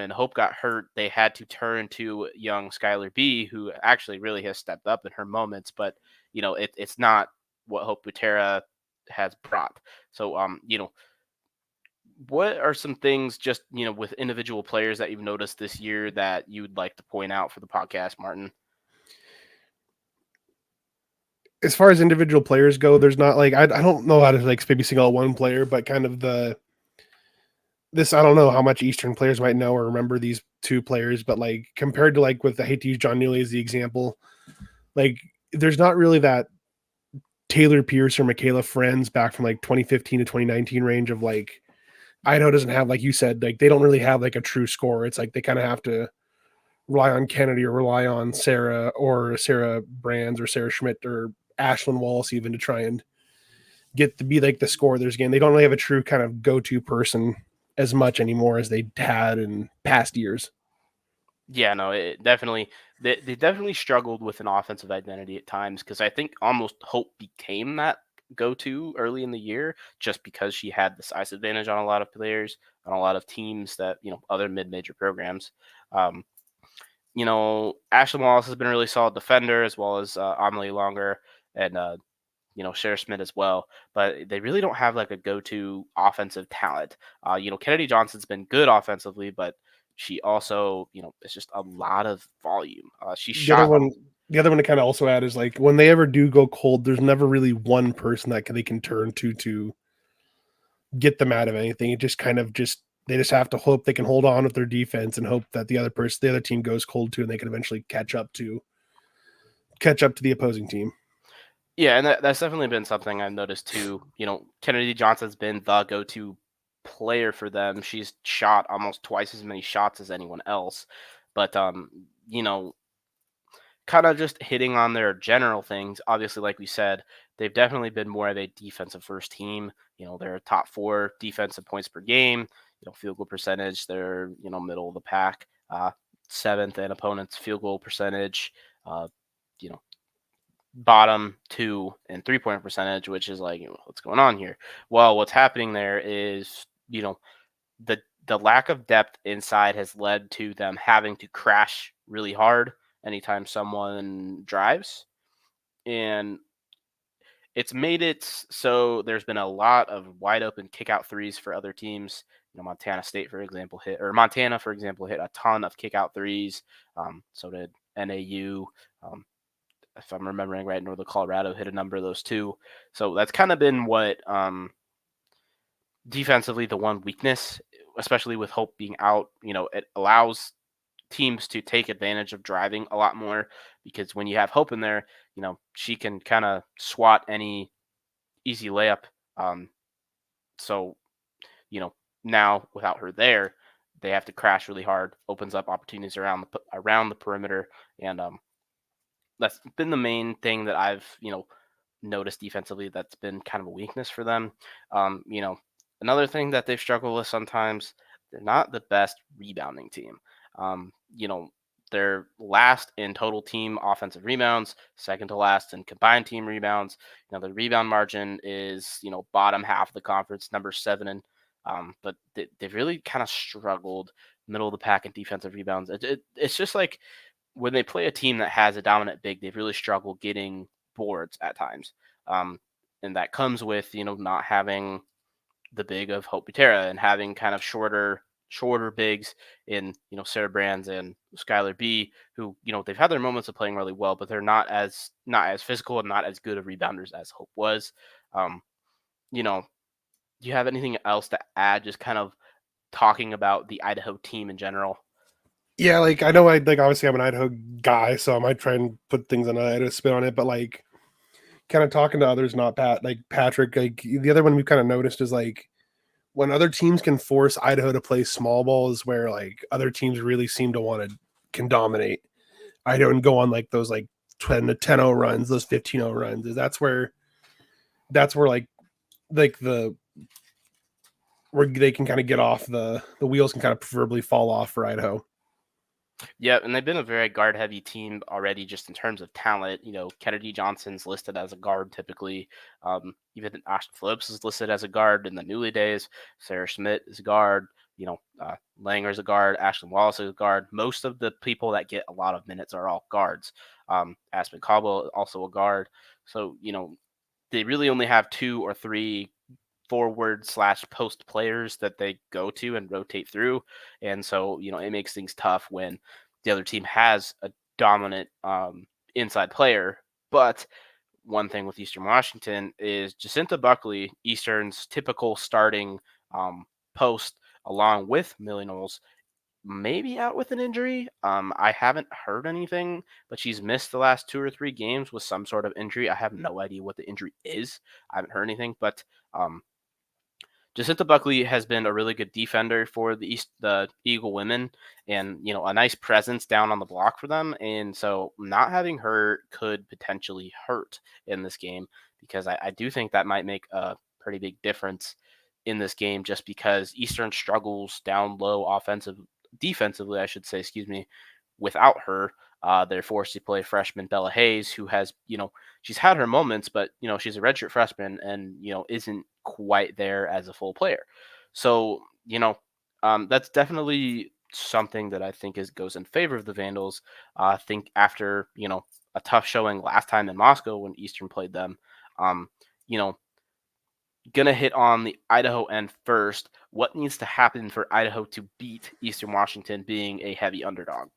A: Hope got hurt, they had to turn to young Skylar B, who actually really has stepped up in her moments, but it's not what Hope Butera has brought. So what are some things just with individual players that you've noticed this year that you would like to point out for the podcast, Martin?
C: As far as individual players go, there's not like I don't know how to like maybe single out one player, but kind of I don't know how much Eastern players might know or remember these 2 players, but like compared to like with I hate to use John Neely as the example, like there's not really that Taylor Pierce or Michaela Friends back from like 2015 to 2019 range of like Idaho doesn't have, like you said, like they don't really have like a true scorer. It's like they kind of have to rely on Kennedy or rely on Sarah Brands or Sarah Schmidt or Ashlyn Wallace even to try and get to be like the scorer of this game. They don't really have a true kind of go-to person as much anymore as they had in past years.
A: Yeah, no, it definitely they definitely struggled with an offensive identity at times because I think almost Hope became that go-to early in the year just because she had the size advantage on a lot of players on a lot of teams that other mid-major programs. Um, Ashlyn Wallace has been a really solid defender as well as Amelie Longer and Sarah Smith as well, but they really don't have like a go-to offensive talent. Kennedy Johnson's been good offensively, but she also, it's just a lot of volume. She
C: The other
A: shot.
C: one, the other one to kind of also add is like when they ever do go cold, there's never really one person that they can turn to get them out of anything. It just kind of they just have to hope they can hold on with their defense and hope that the other team goes cold too, and they can eventually catch up to the opposing team.
A: Yeah, and that's definitely been something I've noticed too. Kennedy Johnson's been the go-to player for them. She's shot almost twice as many shots as anyone else. But kind of just hitting on their general things. Obviously, like we said, they've definitely been more of a defensive first team. They're a top 4 defensive points per game. Field goal percentage, they're middle of the pack, 7th in opponents' field goal percentage. You know, bottom 2 in 3-point percentage, which is like, what's going on here? Well, what's happening there is, the lack of depth inside has led to them having to crash really hard anytime someone drives. And it's made it so there's been a lot of wide open kick out threes for other teams. Montana, for example, hit a ton of kick out threes. So did NAU. If I'm remembering right, Northern Colorado hit a number of those too. So that's kind of been what defensively the one weakness, especially with Hope being out. It allows teams to take advantage of driving a lot more, because when you have Hope in there, she can kind of swat any easy layup. So, now without her there, they have to crash really hard, opens up opportunities around the perimeter, and that's been the main thing that I've noticed defensively. That's been kind of a weakness for them. Another thing that they've struggled with sometimes, they're not the best rebounding team. They're last in total team offensive rebounds, second to last in combined team rebounds. The rebound margin is, bottom half of the conference, number 7. And but they've really kind of struggled middle of the pack in defensive rebounds. It's just like when they play a team that has a dominant big, they've really struggled getting boards at times. And that comes with, not having the big of Hope Butera and having kind of shorter bigs in Sarah Brands and Skylar B, who they've had their moments of playing really well, but they're not as physical and not as good of rebounders as Hope was. Do you have anything else to add? Just kind of talking about the Idaho team in general.
C: Yeah, like I know obviously I'm an Idaho guy, so I might try and put things on a spin on it, but like kind of talking to others, not Patrick, like the other one we've kind of noticed is like when other teams can force Idaho to play small ball is where like other teams really seem to can dominate Idaho and go on like those like 10-0 runs, those 15-0 runs. That's where like the where they can kind of get off the wheels can kind of preferably fall off for Idaho.
A: Yeah, and they've been a very guard-heavy team already, just in terms of talent. Kennedy Johnson's listed as a guard typically. Even Ashton Phillips is listed as a guard in the Newly days. Sarah Schmidt is a guard. Langer's a guard. Ashlyn Wallace is a guard. Most of the people that get a lot of minutes are all guards. Aspen Caldwell also a guard. So, they really only have 2 or 3 forward/post players that they go to and rotate through. And so, it makes things tough when the other team has a dominant inside player. But one thing with Eastern Washington is Jacinta Buckley, Eastern's typical starting post, along with Millie Knowles, maybe out with an injury. I haven't heard anything, but she's missed the last 2 or 3 games with some sort of injury. I have no idea what the injury is. I haven't heard anything, but Jacinta Buckley has been a really good defender for the Eagle women, and a nice presence down on the block for them. And so not having her could potentially hurt in this game, because I do think that might make a pretty big difference in this game, just because Eastern struggles down low defensively, I should say, without her. They're forced to play freshman Bella Hayes, who has, she's had her moments, but, she's a redshirt freshman and, isn't quite there as a full player. So, that's definitely something that I think goes in favor of the Vandals. I think after, a tough showing last time in Moscow when Eastern played them, gonna hit on the Idaho end first. What needs to happen for Idaho to beat Eastern Washington being a heavy underdog?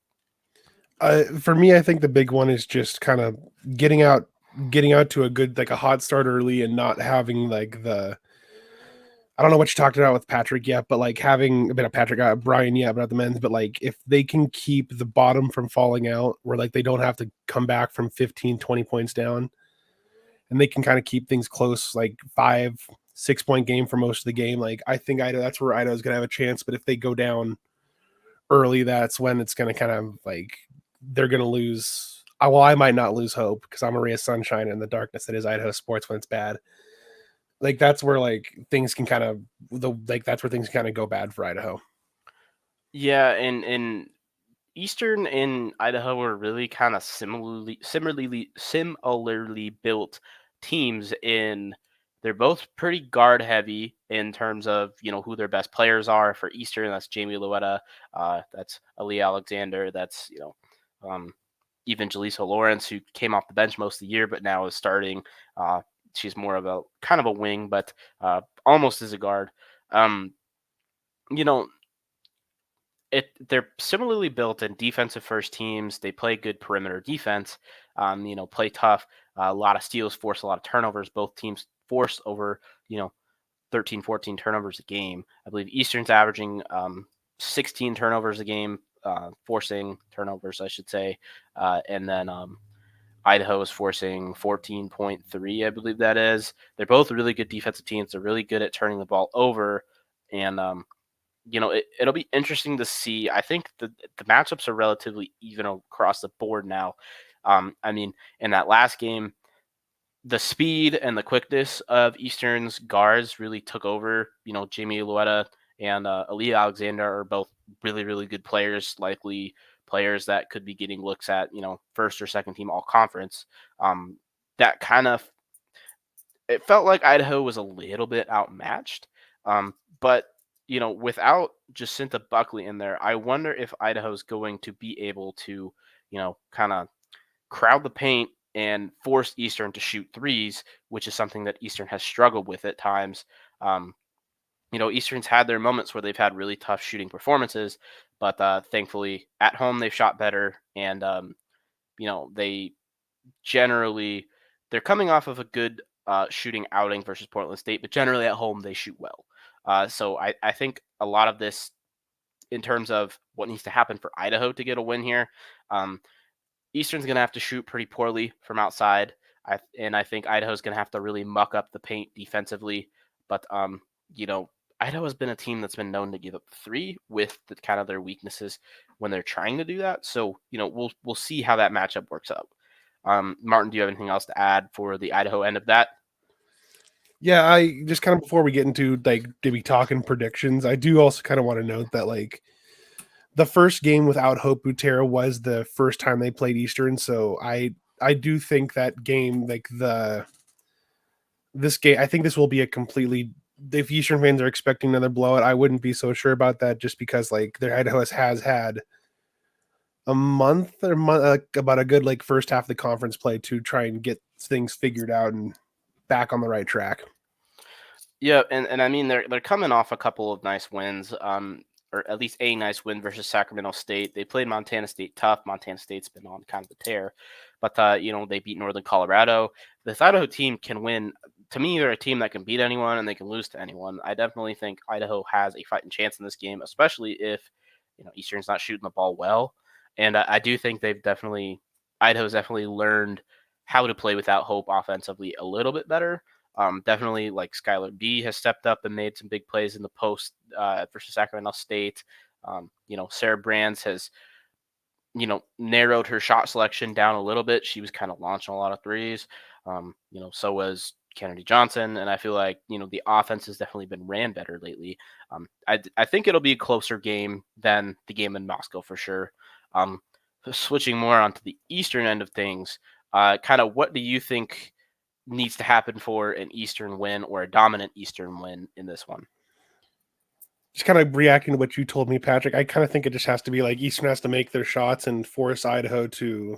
C: For me, I think the big one is just kind of getting out to a good, like a hot start early, and not having like I don't know what you talked about with Patrick yet, but like having a bit of Patrick, Brian yet, but not the men's, but like if they can keep the bottom from falling out, where like they don't have to come back from 15, 20 points down, and they can kind of keep things close, like 5-6 point game for most of the game. Like I think Idaho, that's where Idaho's gonna have a chance. But if they go down early, that's when it's gonna kind of like they're gonna lose. Well, I might not lose hope because I'm a ray of sunshine in the darkness that is Idaho sports when it's bad. Like that's where like things can kind of that's where things kind of go bad for Idaho.
A: Yeah, and Eastern and Idaho are really kind of similarly built teams. In they're both pretty guard heavy in terms of who their best players are. For Eastern, that's Jamie Luetta, that's Ali Alexander, that's um, even Jaleesa Lawrence, who came off the bench most of the year but now is starting. She's more of a kind of a wing, but almost as a guard. Um, you know, they're similarly built in defensive first teams. They play good perimeter defense. Play tough. A lot of steals, force a lot of turnovers. Both teams force over 13, 14 turnovers a game. I believe Eastern's averaging 16 turnovers a game, forcing turnovers, I should say, and then Idaho is forcing 14.3, I believe that is. They're both really good defensive teams. They're really good at turning the ball over, and it'll be interesting to see. I think the matchups are relatively even across the board now. In that last game, the speed and the quickness of Eastern's guards really took over. Jamie Luetta and Ali Alexander are both really, really good players, likely players that could be getting looks at, first or second team all conference. That kind of, it felt like Idaho was a little bit outmatched. But without Jacinta Buckley in there, I wonder if Idaho's going to be able to, kind of crowd the paint and force Eastern to shoot threes, which is something that Eastern has struggled with at times. Um, Eastern's had their moments where they've had really tough shooting performances, but thankfully at home they've shot better, and they generally they're coming off of a good shooting outing versus Portland State, but generally at home they shoot well. So I think a lot of this, in terms of what needs to happen for Idaho to get a win here, Eastern's going to have to shoot pretty poorly from outside. I think Idaho's going to have to really muck up the paint defensively. But, Idaho has been a team that's been known to give up three with the kind of their weaknesses when they're trying to do that. So, we'll see how that matchup works out. Martin, do you have anything else to add for the Idaho end of that?
C: Yeah, I just kind of before we get into like did we talking predictions, I do also kind of want to note that like the first game without Hope Butera was the first time they played Eastern, so I do think that game this game, I think this will be a completely, if Eastern fans are expecting another blowout, I wouldn't be so sure about that just because like their Idaho has had a month about a good like first half of the conference play to try and get things figured out and back on the right track.
A: Yeah, and I mean they're coming off a couple of nice wins, or at least a nice win versus Sacramento State. They played Montana State tough. Montana State's been on kind of a tear, but they beat Northern Colorado. This Idaho team can win. To me, they're a team that can beat anyone and they can lose to anyone. I definitely think Idaho has a fighting chance in this game, especially if Eastern's not shooting the ball well. And I do think Idaho's definitely learned how to play without Hope offensively a little bit better. Definitely, like Skylar B has stepped up and made some big plays in the post versus Sacramento State. Sarah Brands has, narrowed her shot selection down a little bit. She was kind of launching a lot of threes. So was Kennedy Johnson, and I feel like the offense has definitely been ran better lately. I think it'll be a closer game than the game in Moscow for sure. Switching more onto the Eastern end of things, kind of what do you think needs to happen for an Eastern win or a dominant Eastern win in this one?
C: Just kind of reacting to what you told me, Patrick, I kind of think it just has to be like Eastern has to make their shots and force Idaho to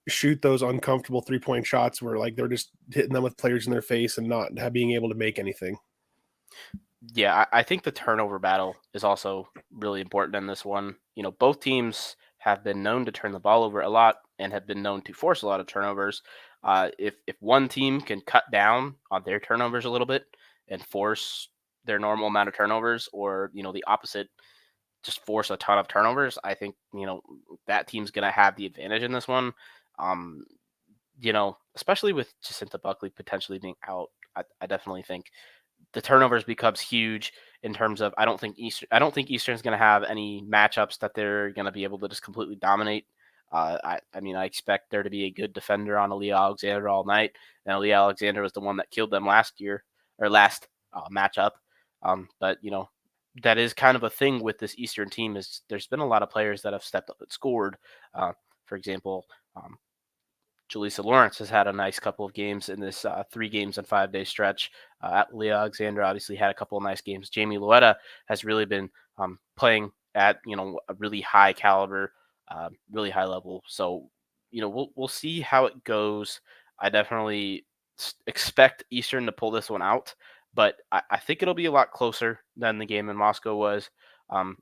C: shoot those uncomfortable 3-point shots where like they're just hitting them with players in their face and not being able to make anything.
A: Yeah, I think the turnover battle is also really important in this one. Both teams have been known to turn the ball over a lot and have been known to force a lot of turnovers. If one team can cut down on their turnovers a little bit and force their normal amount of turnovers, or the opposite, just force a ton of turnovers, I think that team's gonna have the advantage in this one. Um, especially with Jacinta Buckley potentially being out, I definitely think the turnovers becomes huge in terms of I don't think Eastern's going to have any matchups that they're going to be able to just completely dominate. I mean, I expect there to be a good defender on Aaliyah Alexander all night, and Aaliyah Alexander was the one that killed them last matchup. But that is kind of a thing with this Eastern team is there's been a lot of players that have stepped up and scored. For example, Jaleesa Lawrence has had a nice couple of games in this 3 games and 5 day stretch. Leah Alexander obviously had a couple of nice games. Jamie Loetta has really been playing at a really high caliber, really high level. So we'll see how it goes. I definitely expect Eastern to pull this one out, but I think it'll be a lot closer than the game in Moscow was. A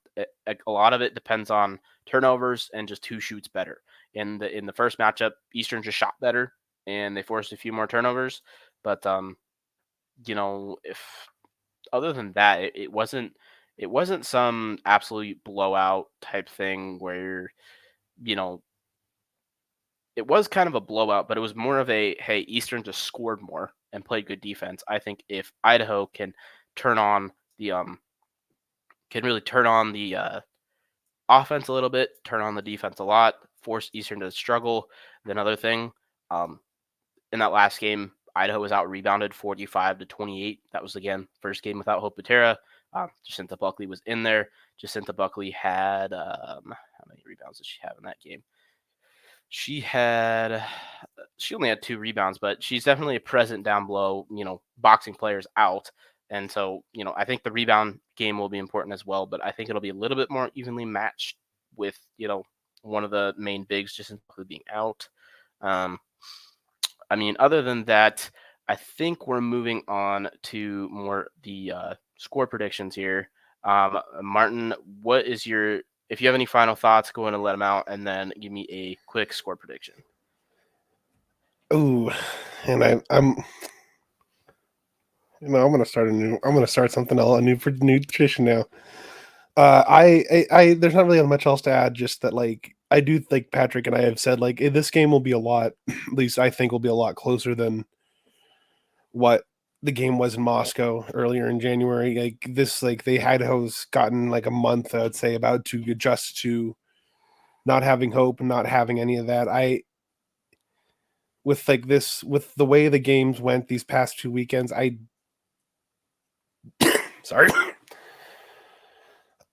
A: lot of it depends on turnovers and just who shoots better. In the first matchup, Eastern just shot better and they forced a few more turnovers. But if other than that, it wasn't some absolute blowout type thing where you know it was kind of a blowout, but it was more of a hey, Eastern just scored more and played good defense. I think if Idaho can turn on the can really turn on the offense a little bit, turn on the defense a lot, force Eastern to struggle. Then another thing, um, in that last game, Idaho was out rebounded 45-28. That was again first game without Hope Patera. Jacinta Buckley was in there. Jacinta Buckley had how many rebounds did she have in that game? She only had 2 rebounds, but she's definitely a present down below, boxing players out. And so, I think the rebound game will be important as well, but I think it'll be a little bit more evenly matched with, one of the main bigs just being out. Um, I mean, other than that, I think we're moving on to more the score predictions here. Martin, if you have any final thoughts, go ahead and let them out, and then give me a quick score prediction.
C: Ooh, and I'm I'm gonna start something else, a new tradition now. I there's not really much else to add. Just that, like, I do think Patrick and I have said, like, this game will be a lot. At least I think will be a lot closer than what the game was in Moscow earlier in January. Idaho's gotten like a month, I would say, about to adjust to not having hope and not having any of that. With the way the games went these past 2 weekends, sorry.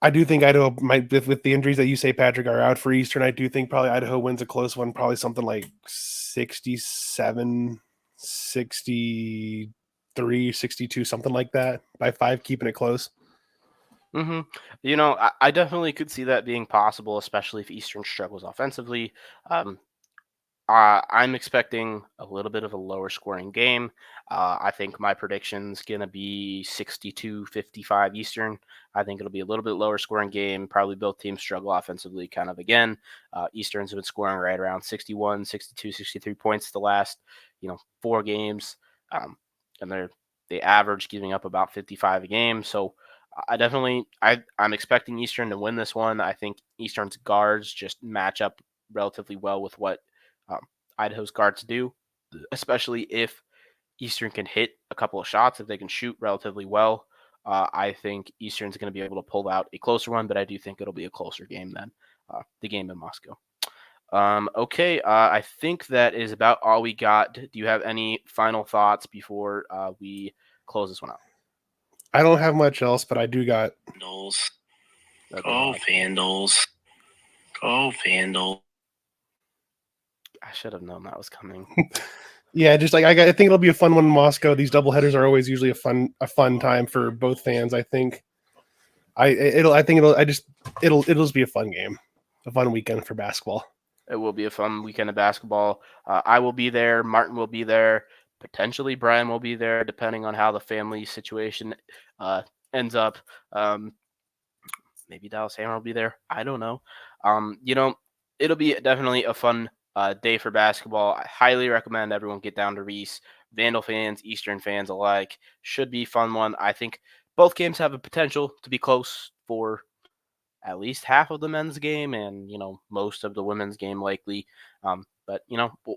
C: I do think Idaho might, with the injuries that you say, Patrick, are out for Eastern. I do think probably Idaho wins a close one, probably something like 67, 63, 62, something like that, by 5, keeping it close.
A: Mm-hmm. I definitely could see that being possible, especially if Eastern struggles offensively. Um, I'm expecting a little bit of a lower scoring game. I think my prediction's going to be 62-55 Eastern. I think it'll be a little bit lower scoring game. Probably both teams struggle offensively kind of again. Eastern's been scoring right around 61, 62, 63 points the last, 4 games. And they average giving up about 55 a game. So I'm expecting Eastern to win this one. I think Eastern's guards just match up relatively well with what um, Idaho's guards do, especially if Eastern can hit a couple of shots, if they can shoot relatively well. I think Eastern's going to be able to pull out a closer one, but I do think it'll be a closer game than the game in Moscow. Okay, I think that is about all we got. Do you have any final thoughts before we close this one out?
C: I don't have much else, but I do got
D: Vandals.
A: Okay,
D: Go Vandals. Go Vandals.
A: I should have known that was coming.
C: Yeah, just like I think it'll be a fun one in Moscow. These doubleheaders are always usually a fun time for both fans. I think it'll just be a fun game, a fun weekend for basketball.
A: It will be a fun weekend of basketball. I will be there. Martin will be there. Potentially Brian will be there, depending on how the family situation ends up. Maybe Dallas Hammer will be there. I don't know. It'll be definitely a fun day for basketball. I highly recommend everyone get down to Reese. Vandal fans, Eastern fans alike. Should be a fun one. I think both games have a potential to be close for at least half of the men's game and, most of the women's game likely. But,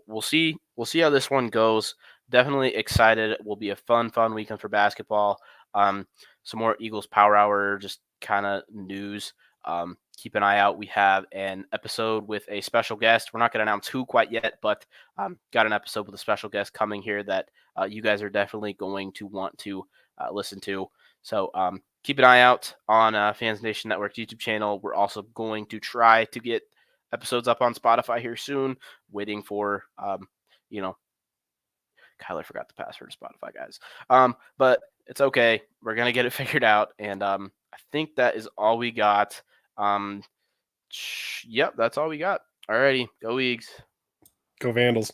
A: we'll see. We'll see how this one goes. Definitely excited. It will be a fun weekend for basketball. Some more Eagles Power Hour, just kind of news. Keep an eye out. We have an episode with a special guest. We're not going to announce who quite yet, but got an episode with a special guest coming here that you guys are definitely going to want to listen to. So keep an eye out on Fans Nation Network's YouTube channel. We're also going to try to get episodes up on Spotify here soon. Waiting for, Kyler forgot the password to Spotify, guys. But it's okay. We're going to get it figured out. And I think that is all we got. Yep, that's all we got. Alrighty, go Eags.
C: Go Vandals.